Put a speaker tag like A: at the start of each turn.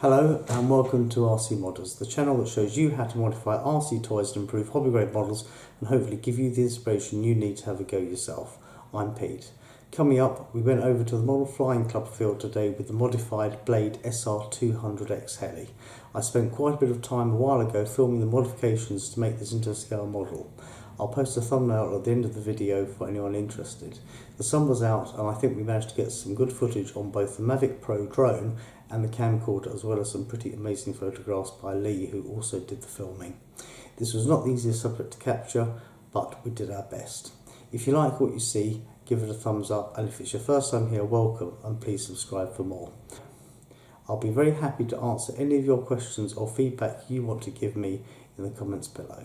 A: Hello and welcome to RC Modders, the channel that shows you how to modify RC toys and improve hobby grade models and hopefully give you the inspiration you need to have a go yourself. I'm Pete. Coming up, we went over to the Model Flying Club field today with the modified Blade SR200X Heli. I spent quite a bit of time a while ago filming the modifications to make this into a scale model. I'll post a thumbnail at the end of the video for anyone interested. The sun was out and I think we managed to get some good footage on both the Mavic Pro drone and the camcorder, as well as some pretty amazing photographs by Lee, who also did the filming. This was not the easiest subject to capture, but we did our best. If you like what you see, give it a thumbs up, and if it's your first time here, welcome, and please subscribe for more. I'll be very happy to answer any of your questions or feedback you want to give me in the comments below.